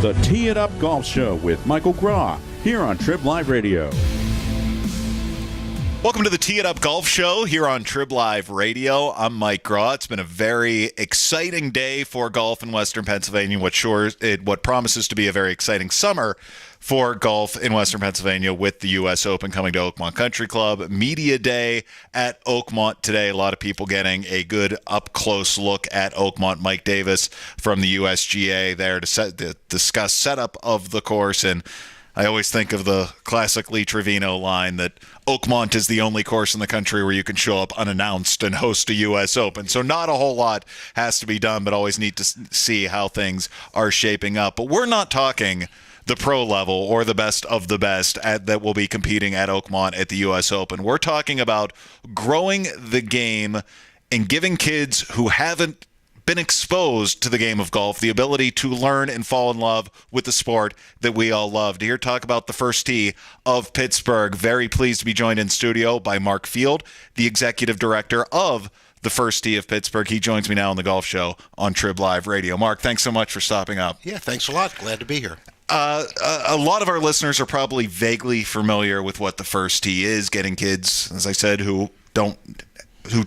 The Tee It Up Golf Show with Michael Graw here on Trib Live Radio. Welcome to the Tee It Up Golf Show here on Trib Live Radio. I'm Mike Graw. It's been a very exciting day for golf in Western Pennsylvania, what promises to be a very exciting summer for golf in Western Pennsylvania with the U.S. Open coming to Oakmont Country Club. Media Day at Oakmont today. A lot of people getting a good up-close look at Oakmont. Mike Davis from the USGA there to discuss setup of the course. And I always think of the classic Lee Trevino line that Oakmont is the only course in the country where you can show up unannounced and host a U.S. Open. So not a whole lot has to be done, but always need to see how things are shaping up. But we're not talking the pro level or the best of the best that will be competing at Oakmont at the U.S. Open. We're talking about growing the game and giving kids who haven't been exposed to the game of golf the ability to learn and fall in love with the sport that we all love. To hear talk about the First Tee of Pittsburgh, very pleased to be joined in studio by Marc Field, the executive director of the First Tee of Pittsburgh. He joins me now on the Golf Show on Trib Live Radio. Marc, thanks so much for stopping up. Yeah, thanks a lot. Glad to be here. A lot of our listeners are probably vaguely familiar with what the First Tee is, getting kids, as I said, who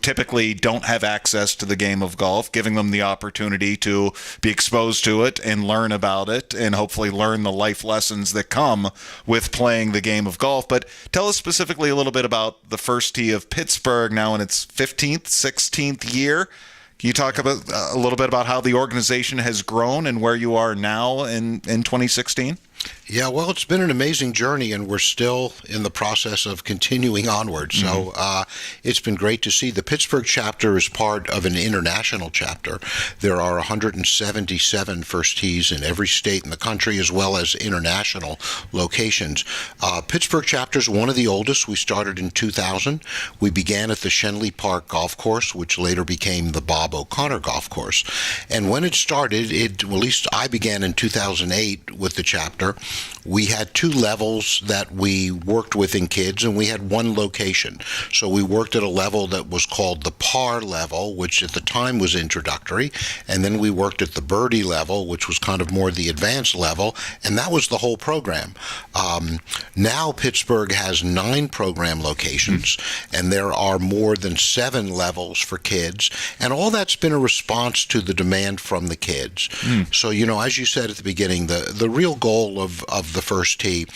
typically don't have access to the game of golf, giving them the opportunity to be exposed to it and learn about it and hopefully learn the life lessons that come with playing the game of golf. But tell us specifically a little bit about the First Tee of Pittsburgh now in its 15th, 16th year. Can you talk about a little bit about how the organization has grown and where you are now in 2016? Yeah, well, it's been an amazing journey, and we're still in the process of continuing onward. So it's been great to see. The Pittsburgh chapter is part of an international chapter. There are 177 First Tees in every state in the country, as well as international locations. Pittsburgh chapter is one of the oldest. We started in 2000. We began at the Shenley Park Golf Course, which later became the Bob O'Connor Golf Course. And when it started, at least I began in 2008 with the chapter. We had two levels that we worked with in kids, and we had one location. So we worked at a level that was called the par level, which at the time was introductory, and then we worked at the birdie level, which was kind of more the advanced level, and that was the whole program. Now Pittsburgh has 9 program locations, and there are more than 7 levels for kids, and all that's been a response to the demand from the kids. So, as you said at the beginning, the real goal of the First Tee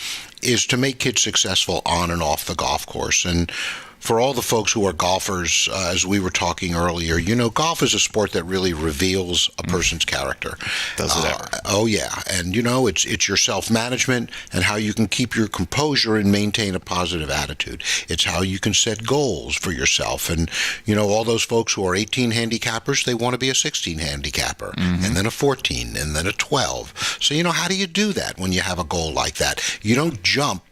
is to make kids successful on and off the golf course. And for all the folks who are golfers, as we were talking earlier, golf is a sport that really reveals a person's character. Does it ever? Oh, yeah. And, it's your self-management and how you can keep your composure and maintain a positive attitude. It's how you can set goals for yourself. And, all those folks who are 18 handicappers, they want to be a 16 handicapper, and then a 14, and then a 12. So, how do you do that when you have a goal like that? You don't jump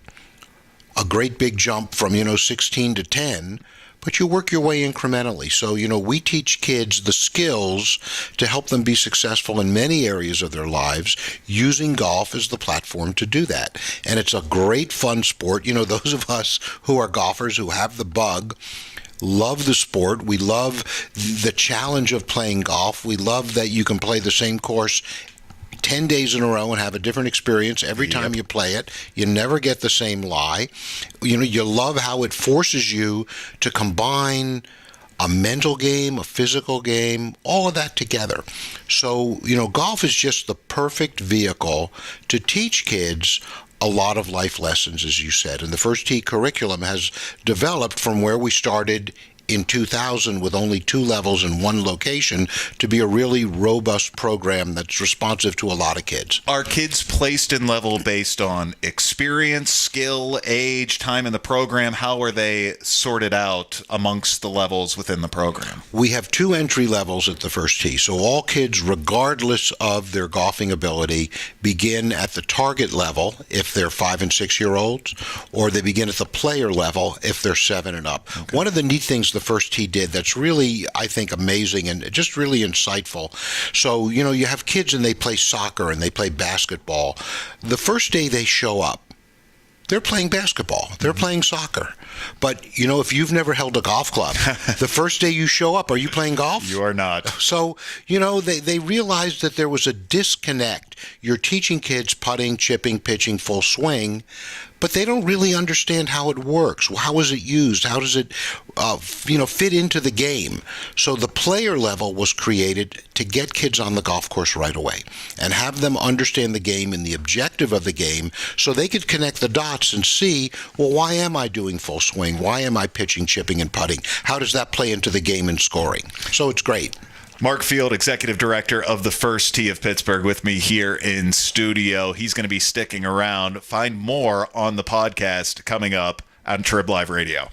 a great big jump from, 16 to 10, but you work your way incrementally. So, we teach kids the skills to help them be successful in many areas of their lives, using golf as the platform to do that. And it's a great fun sport. Those of us who are golfers, who have the bug, love the sport. We love the challenge of playing golf. We love that you can play the same course 10 days in a row and have a different experience every time you play it. You never get the same lie. You love how it forces you to combine a mental game, a physical game, all of that together. So, golf is just the perfect vehicle to teach kids a lot of life lessons, as you said. And the First Tee curriculum has developed from where we started in 2000 with only 2 levels in 1 location to be a really robust program that's responsive to a lot of kids. Are kids placed in level based on experience, skill, age, time in the program? How are they sorted out amongst the levels within the program? We have 2 entry levels at the First Tee. So all kids, regardless of their golfing ability, begin at the target level if they're 5 and 6 year olds, or they begin at the player level if they're 7 and up. Okay. One of the neat things the First Tee did that's really, I think, amazing and just really insightful. So, you have kids and they play soccer and they play basketball. The first day they show up, They're playing basketball. They're playing soccer. But, if you've never held a golf club, the first day you show up, are you playing golf? You are not. So, they realized that there was a disconnect. You're teaching kids putting, chipping, pitching, full swing, but they don't really understand how it works. How is it used? How does it, fit into the game? So the player level was created to get kids on the golf course right away and have them understand the game and the objective of the game so they could connect the dots and see, well, why am I doing full swing? Why am I pitching, chipping, and putting? How does that play into the game and scoring? So it's great. Marc Field, Executive Director of the First Tee of Pittsburgh, with me here in studio. He's going to be sticking around. Find more on the podcast coming up on Trib Live Radio.